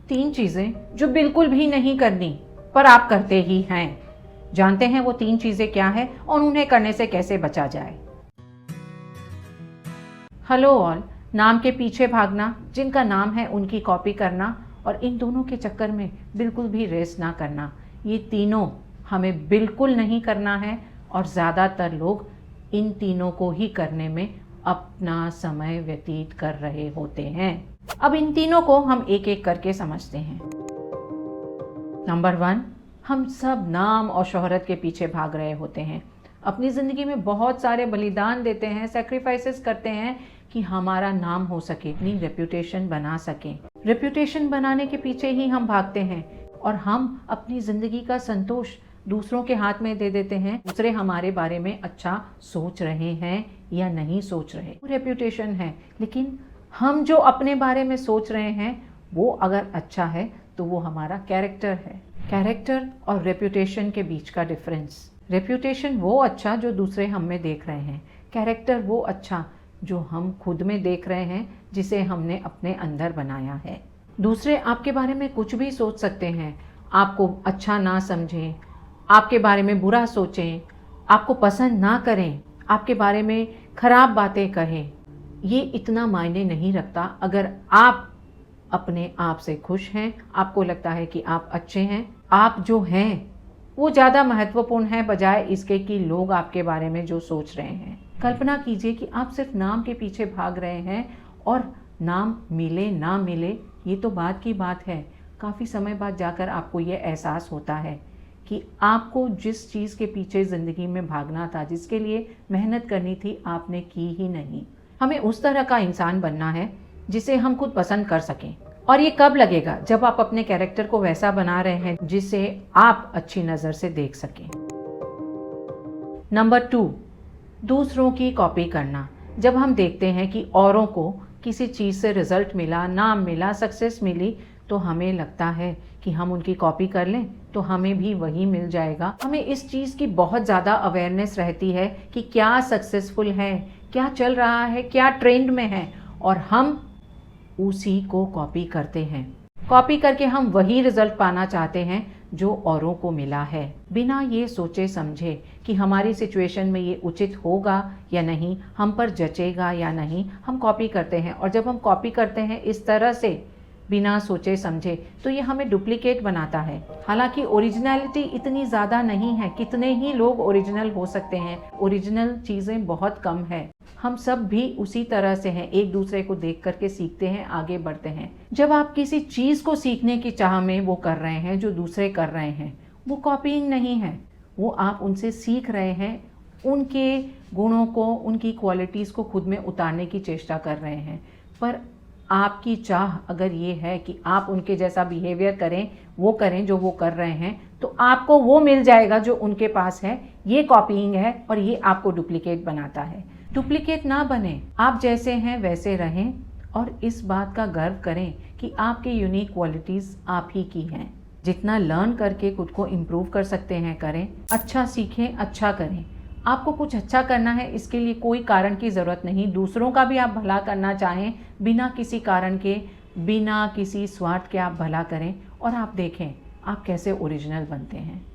3 चीजें जो बिल्कुल भी नहीं करनी पर आप करते ही हैं। जानते हैं वो 3 चीजें क्या है और उन्हें करने से कैसे बचा जाए। हेलो ऑल, नाम के पीछे भागना, जिनका नाम है उनकी कॉपी करना और इन दोनों के चक्कर में बिल्कुल भी रेस्ट ना करना, ये तीनों हमें बिल्कुल नहीं करना है और ज़्यादातर लोग इन तीनों को ही करने में अपना समय व्यतीत कर रहे होते हैं। अब इन तीनों को हम एक एक करके समझते हैं। नंबर 1, हम सब नाम और शोहरत के पीछे भाग रहे होते हैं। अपनी ज़िंदगी में बहुत सारे बलिदान देते हैं, सेक्रीफाइसेस करते हैं कि हमारा नाम हो सके, अपनी रेप्यूटेशन बना सकें। रेप्यूटेशन बनाने के पीछे ही हम भागते हैं और हम अपनी ज़िंदगी का संतोष दूसरों के हाथ में दे देते हैं। दूसरे हमारे बारे में अच्छा सोच रहे हैं या नहीं सोच रहे, वो रेप्यूटेशन है। लेकिन हम जो अपने बारे में सोच रहे हैं वो अगर अच्छा है तो वो हमारा कैरेक्टर है। कैरेक्टर और रेप्यूटेशन के बीच का डिफरेंस, रेप्यूटेशन वो अच्छा जो दूसरे हम में देख रहे हैं, कैरेक्टर वो अच्छा जो हम खुद में देख रहे हैं, जिसे हमने अपने अंदर बनाया है। दूसरे आपके बारे में कुछ भी सोच सकते हैं, आपको अच्छा ना समझें, आपके बारे में बुरा सोचें, आपको पसंद ना करें, आपके बारे में खराब बातें कहें, ये इतना मायने नहीं रखता। अगर आप अपने आप से खुश हैं, आपको लगता है कि आप अच्छे हैं, आप जो हैं वो ज़्यादा महत्वपूर्ण है बजाय इसके कि लोग आपके बारे में जो सोच रहे हैं। कल्पना कीजिए कि आप सिर्फ नाम के पीछे भाग रहे हैं और नाम मिले ना मिले ये तो बाद की बात है। काफ़ी समय बाद जाकर आपको ये एहसास होता है कि आपको जिस चीज़ के पीछे ज़िंदगी में भागना था, जिसके लिए मेहनत करनी थी, आपने की ही नहीं। हमें उस तरह का इंसान बनना है जिसे हम खुद पसंद कर सकें। और ये कब लगेगा? जब आप अपने कैरेक्टर को वैसा बना रहे हैं जिसे आप अच्छी नज़र से देख सकें। नंबर 2, दूसरों की कॉपी करना। जब हम देखते हैं कि औरों को किसी चीज़ से रिजल्ट मिला, नाम मिला, सक्सेस मिली, तो हमें लगता है कि हम उनकी कॉपी कर लें तो हमें भी वही मिल जाएगा। हमें इस चीज़ की बहुत ज़्यादा अवेयरनेस रहती है कि क्या सक्सेसफुल है, क्या चल रहा है, क्या ट्रेंड में है, और हम उसी को कॉपी करते हैं। कॉपी करके हम वही रिजल्ट पाना चाहते हैं जो औरों को मिला है, बिना ये सोचे समझे कि हमारी सिचुएशन में ये उचित होगा या नहीं, हम पर जचेगा या नहीं। हम कॉपी करते हैं और जब हम कॉपी करते हैं इस तरह से बिना सोचे समझे तो ये हमें डुप्लीकेट बनाता है। हालांकि ओरिजिनलिटी इतनी ज़्यादा नहीं है, कितने ही लोग ओरिजिनल हो सकते हैं, ओरिजिनल चीज़ें बहुत कम है। हम सब भी उसी तरह से हैं, एक दूसरे को देख करके सीखते हैं, आगे बढ़ते हैं। जब आप किसी चीज़ को सीखने की चाह में वो कर रहे हैं जो दूसरे कर रहे हैं, वो कॉपीइंग नहीं है, वो आप उनसे सीख रहे हैं, उनके गुणों को, उनकी क्वालिटीज़ को खुद में उतारने की चेष्टा कर रहे हैं। पर आपकी चाह अगर ये है कि आप उनके जैसा बिहेवियर करें, वो करें जो वो कर रहे हैं, तो आपको वो मिल जाएगा जो उनके पास है। ये कॉपीइंग है और ये आपको डुप्लीकेट बनाता है। डुप्लीकेट ना बने, आप जैसे हैं वैसे रहें और इस बात का गर्व करें कि आपकी यूनिक क्वालिटीज़ आप ही की हैं। जितना लर्न करके खुद को इम्प्रूव कर सकते हैं करें, अच्छा सीखें, अच्छा करें। आपको कुछ अच्छा करना है, इसके लिए कोई कारण की ज़रूरत नहीं। दूसरों का भी आप भला करना चाहें, बिना किसी कारण के, बिना किसी स्वार्थ के आप भला करें और आप देखें आप कैसे ओरिजिनल बनते हैं।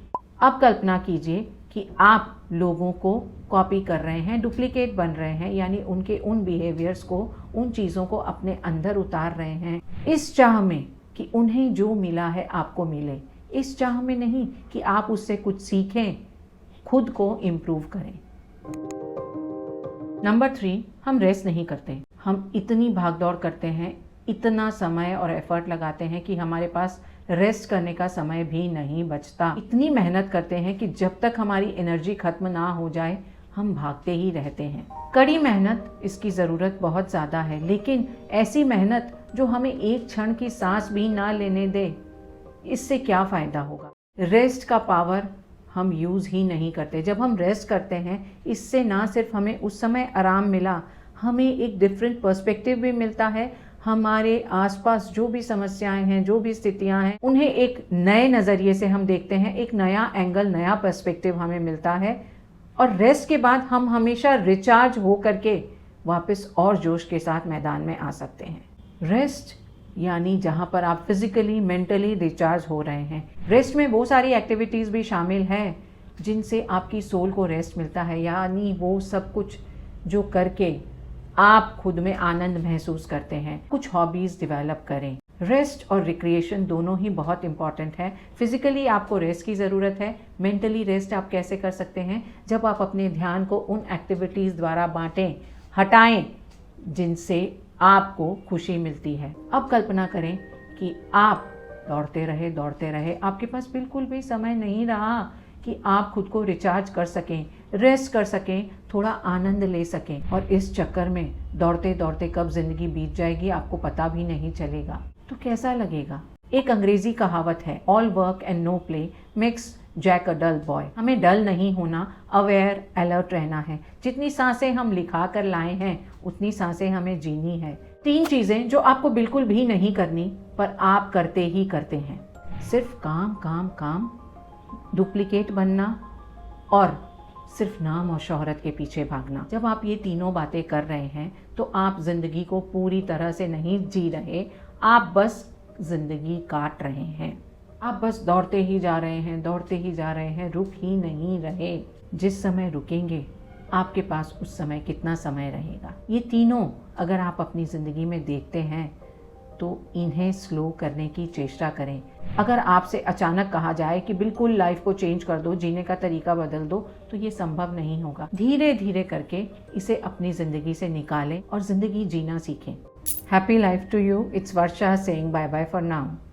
अब कल्पना कीजिए कि आप लोगों को कॉपी कर रहे हैं, डुप्लीकेट बन रहे हैं, यानी उनके उन बिहेवियर्स को, उन चीज़ों को अपने अंदर उतार रहे हैं, इस चाह में कि उन्हें जो मिला है आपको मिले, इस चाह में नहीं कि आप उससे कुछ सीखें, खुद को इम्प्रूव करें। नंबर 3, हम रेस्ट नहीं करते। हम इतनी भागदौड़ करते हैं, इतना समय और एफर्ट लगाते हैं कि हमारे पास रेस्ट करने का समय भी नहीं बचता। इतनी मेहनत करते हैं कि जब तक हमारी एनर्जी खत्म ना हो जाए हम भागते ही रहते हैं। कड़ी मेहनत, इसकी ज़रूरत बहुत ज़्यादा है, लेकिन ऐसी मेहनत जो हमें एक क्षण की सांस भी ना लेने दे, इससे क्या फ़ायदा होगा। रेस्ट का पावर हम यूज़ ही नहीं करते। जब हम रेस्ट करते हैं, इससे ना सिर्फ हमें उस समय आराम मिला, हमें एक डिफरेंट पर्सपेक्टिव भी मिलता है। हमारे आसपास जो भी समस्याएं हैं, जो भी स्थितियां हैं, उन्हें एक नए नज़रिए से हम देखते हैं, एक नया एंगल, नया पर्सपेक्टिव हमें मिलता है। और रेस्ट के बाद हम हमेशा रिचार्ज हो करके वापस और जोश के साथ मैदान में आ सकते हैं। रेस्ट यानी जहाँ पर आप फिजिकली मेंटली रिचार्ज हो रहे हैं। रेस्ट में वो सारी एक्टिविटीज़ भी शामिल है जिनसे आपकी सोल को रेस्ट मिलता है, यानी वो सब कुछ जो करके आप खुद में आनंद महसूस करते हैं। कुछ हॉबीज़ डेवलप करें। रेस्ट और रिक्रिएशन दोनों ही बहुत इंपॉर्टेंट है। फिजिकली आपको रेस्ट की ज़रूरत है। मेंटली रेस्ट आप कैसे कर सकते हैं? जब आप अपने ध्यान को उन एक्टिविटीज़ द्वारा बांटें, हटाएं जिनसे आपको खुशी मिलती है। अब कल्पना करें कि आप दौड़ते रहे, आपके पास बिल्कुल भी समय नहीं रहा कि आप खुद को रिचार्ज कर सकें, रेस्ट कर सकें, थोड़ा आनंद ले सकें, और इस चक्कर में दौड़ते दौड़ते कब ज़िंदगी बीत जाएगी आपको पता भी नहीं चलेगा। तो कैसा लगेगा? एक अंग्रेजी कहावत है, all work and no play makes Jack a dull boy. हमें डल नहीं होना, अवेयर अलर्ट रहना है। जितनी सांसें हम लिखा कर लाए हैं उतनी सांसें हमें जीनी है। 3 चीज़ें जो आपको बिल्कुल भी नहीं करनी पर आप करते ही करते हैं। सिर्फ काम काम काम, डुप्लीकेट बनना और सिर्फ नाम और शोहरत के पीछे भागना। जब आप ये तीनों बातें कर रहे हैं तो आप ज़िंदगी को पूरी तरह से नहीं जी रहे, आप बस ज़िंदगी काट रहे हैं। आप बस दौड़ते ही जा रहे हैं, रुक ही नहीं रहे। जिस समय रुकेंगे आपके पास उस समय कितना समय रहेगा। ये तीनों अगर आप अपनी ज़िंदगी में देखते हैं तो इन्हें स्लो करने की चेष्टा करें। अगर आपसे अचानक कहा जाए कि बिल्कुल लाइफ को चेंज कर दो, जीने का तरीका बदल दो, तो ये संभव नहीं होगा। धीरे धीरे करके इसे अपनी ज़िंदगी से निकालें और ज़िंदगी जीना सीखें। Happy life to you. It's Varsha saying bye bye for now.